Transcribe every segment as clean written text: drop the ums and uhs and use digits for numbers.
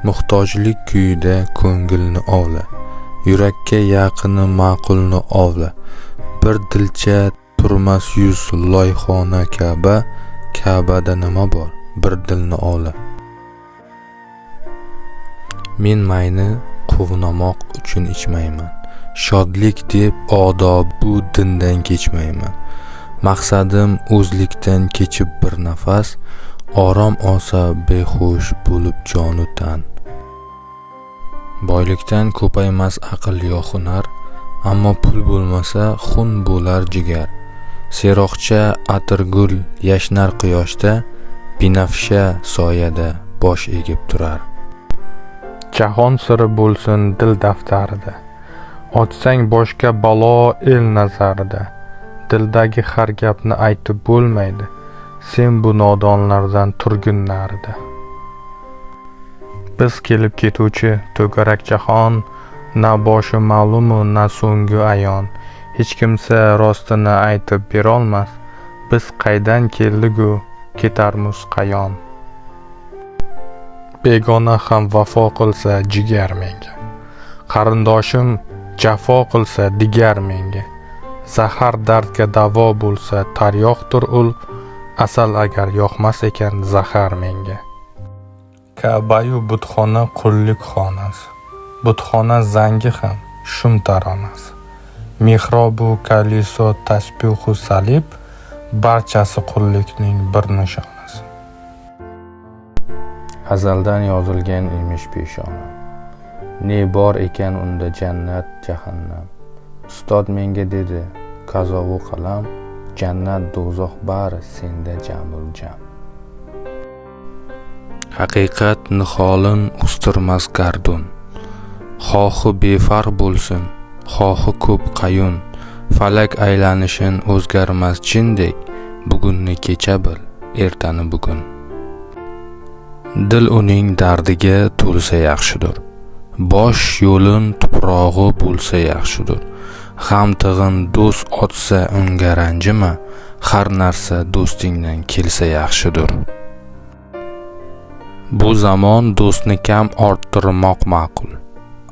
Muhtojlik kuyida ko'ngilni ovla, yurakka yaqini ma'qulni ovla. Bir dilcha turmas yuz loyxona Ka'ba, Ka'bada nima bor, bir dilni ovla. Men mayni quvnamoq uchun ichmayman, shodlik deb odob bu dindan kechmayman. Maqsadim o'zlikdan kechib bir nafas, orom olsa behush bo'lib jonu tan. Boylikdan ko'paymas aql yo hunar, ammo pul bo'lmasa xun bo'lar jigar. Seroqcha atirgul yashnar quyoshda, binafsha soyada bosh egib turar. Jahon siri bo'lsin dil daftarida, ochsang boshqa balo el nazarida. Dildagi har gapni aytib bo'lmaydi, sen bu nodonlardan turgin narida. Biz kelib ketuvchi to'garak jahon, na boshi ma'lumu na so'ngi ayon. Hech kimsa rostini aytib berolmas, biz qaydan keldigu ketarmiz qayon. Begona ham vafo qilsa jigar menga, qarindoshim jafo qilsa digar menga. Zahar dardga davo bo'lsa taryoqdir ul, asal agar yoqmas ekan zahar menga. Ka'bayu butxona qullik xonasi, butxona zangi ham shum taronasi. Mehrobu kaliso tasbihu salib, barchasi qullikning bir nishonasi. Azaldan yozilgan emish peshona, ne bor ekan unda jannat jahannam. Ustod menga dedi, qazovu qalam, jannat do'zax bari senda jamul jam. Haqiqat niholin ustirmas gardun, xohi befarq bo'lsin, xohi ko'p qayun. Falak aylanishin o'zgarmas jindek, bugunni kecha bil, ertani bugun. Dil uning dardiga to'lsa yaxshidir, bosh yo'lin tuprog'i bo'lsa yaxshidir. G'am tig'in do'st otsa unga ranjima, har narsa do'stingdan kelsa yaxshidir. Bu zamon do'stni kam orttirmoq ma'qul,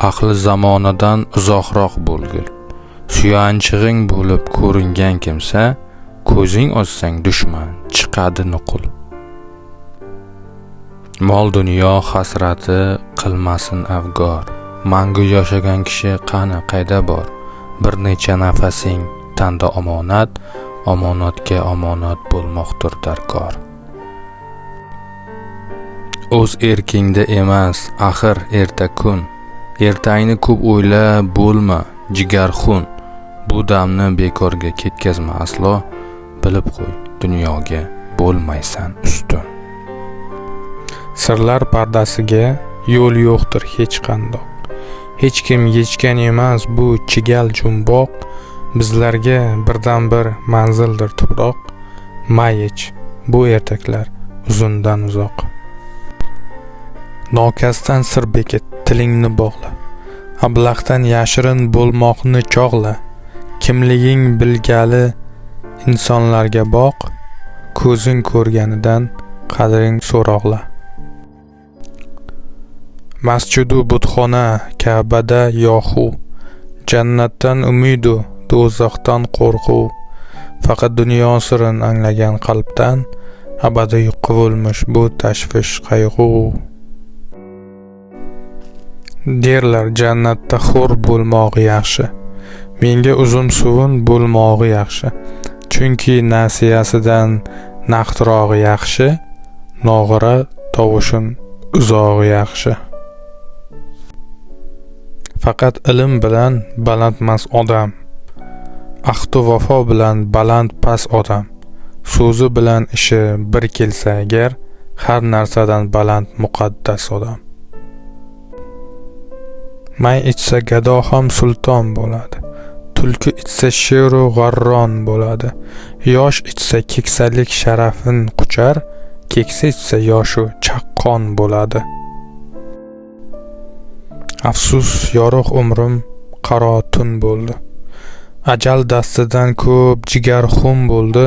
ahli zamonidan uzoqroq bo'lgil. Suyanchig'ing bo'lib ko'ringan kimsa, ko'zing ochsang dushman chiqadi nuqul. Mol dunyo hasrati qilmasin afgor, mangu yashagan kishi qani qayda bor. Bir necha nafasing tanda omonat, omonatga omonat bo'lmoqdir darkor. O'z erkingda emas, axir erta kun. Ertangni ko'p o'yla bo'lma, jigar xun. Bu damni bekorga ketkazma aslo, bilib qo'y, dunyoga bo'lmaysan ustun. Sirlar pardasiga yo'l yo'qdir hech qandoq. Hech kim yechgan emas bu chigal jumboq, bizlarga birdan bir manzildir tuproq. Mayich bu ertaklar uzundan uzoq. Nokasdan sir bekit, tilingni bog'la. Ablaqdan yashirin bo'lmoqni chog'la. Kimliging bilgali insonlarga boq, ko'zing ko'rganidan qadring so'roqla. Masjidu butxona Ka'bada yohu, jannatdan umidu do'zaxdan qo'rquv. Faqat dunyo sirin anglagan qalbdan abadiy quvilmish bu tashvish qayg'u. Derlar jannatda xur bo'lmog'i yaxshi, menga uzum suvun bo'lmog'i yaxshi. Chunki nasiyasidan naqtrog'i yaxshi, nog'ira tovushin uzog'i yaxshi. Faqat ilm bilan balandmas odam, ahdu vafo bilan baland pas odam. So'zi bilan ishi bir kelsa agar, har narsadan baland muqaddas odam. May ichsa gado ham sulton bo'ladi, tulki ichsa sheru g'arron bo'ladi. Yosh ichsa keksalik sharafin quchar, keksa ichsa yoshu chaqqon bo'ladi. Afsus yorug' umrim qaro tun bo'ldi, ajal dastidan ko'p jigar xun bo'ldi.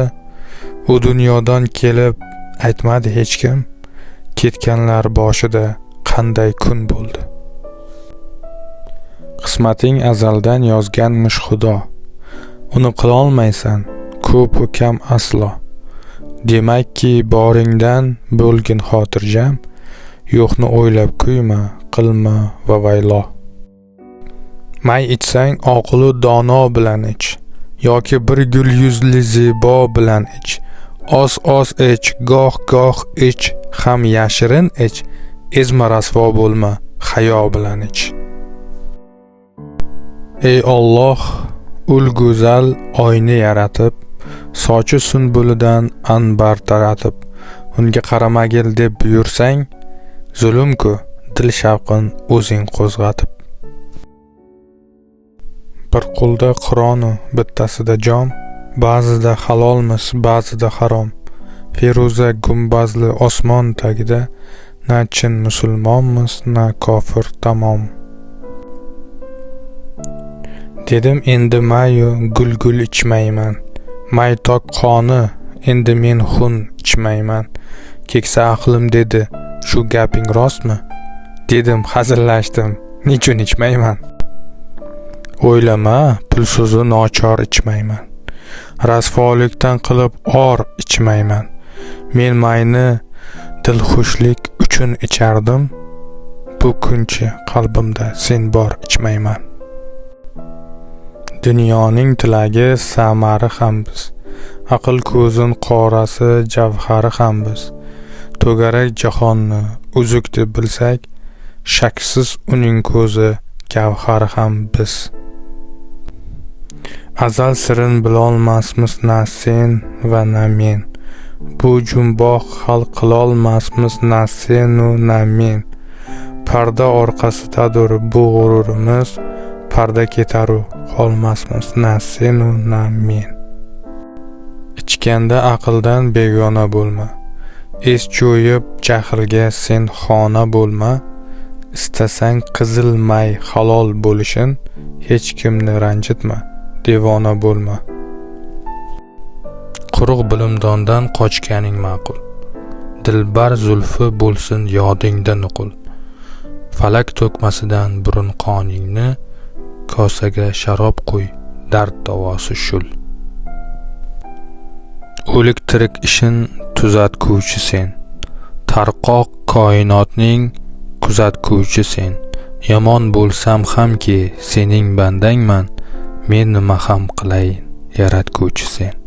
U dunyodan kelib aytmadi hech kim, ketganlar boshida qanday kun bo'ldi. Qismating azaldan yozganmish Xudo. Uni qilolmaysan, ko'p u kam aslo. Demakki boringdan bo'lgin xotirjam, yo'qni o'ylab kuyma, qilma va vaylo. May ichsang oqilu dono bilan ich, yoki bir gul yuzli zebo bilan ich. Oz ich, goh ich, ham yashirin ich, ezma rasvo bo'lma, hayo bilan ich. Ey Alloh, ul go'zal oyni yaratib, sochi sunbulidan anbar taratib, unga qaramagil deb buyursang, zulm-ku, dil shavqin o'zing qo'zg'atib. Bir qo'lda Qur'on, bittasida jom, ba'zida halolmiz, ba'zida harom. Feruza gumbazli osmon tagida, na chin musulmonmiz, na kofir tamom. Dedim endi mayu gul ichmayman. May tok qoni, endi men xun ichmayman. Keksa aqlim dedi, shu gaping rostmi? Dedim, hazillashdim, nechun ichmayman? O'ylama, pulsizu nochor ichmayman. Rasvolikdan qilib or ichmayman. Men mayni dilxushlik uchun ichardim. Bu kunchi qalbimda sen bor ichmayman. Dunyoning tilagi samari ham biz. Aql ko'zin qorasi javhari ham biz. To'garak jahonni uzuk deb bilsak, shaksiz uning ko'zi gavhari ham biz. Azal sirin bilolmasmiz na sen va na men. Bu jumboq hal qilolmasmiz na senu na men. Parda orqasidadir bu g'ururimiz, parda ketaru qolmasmiz na senu na men. Ichganda aqldan begona bo'lma. Es jo'yib jahlga sen xona bo'lma. Istasang qizil may halol bo'lishin, hech kimni ranjitma, devona bo'lma. Quruq bilimdondan qochganing ma'qul. Dilbar zulfi bo'lsin yodingda nuqul. Falak to'kmasidan burun qoningni, kosaga sharob qo'y, dard davosi shul. O'lik tirik ishin tuzatguvchi sen. Tarqoq koinotning kuzatguvchi sen. Yomon bo'lsam hamki sening bandangman, men nima ham qilayin, yaratguvchi sen.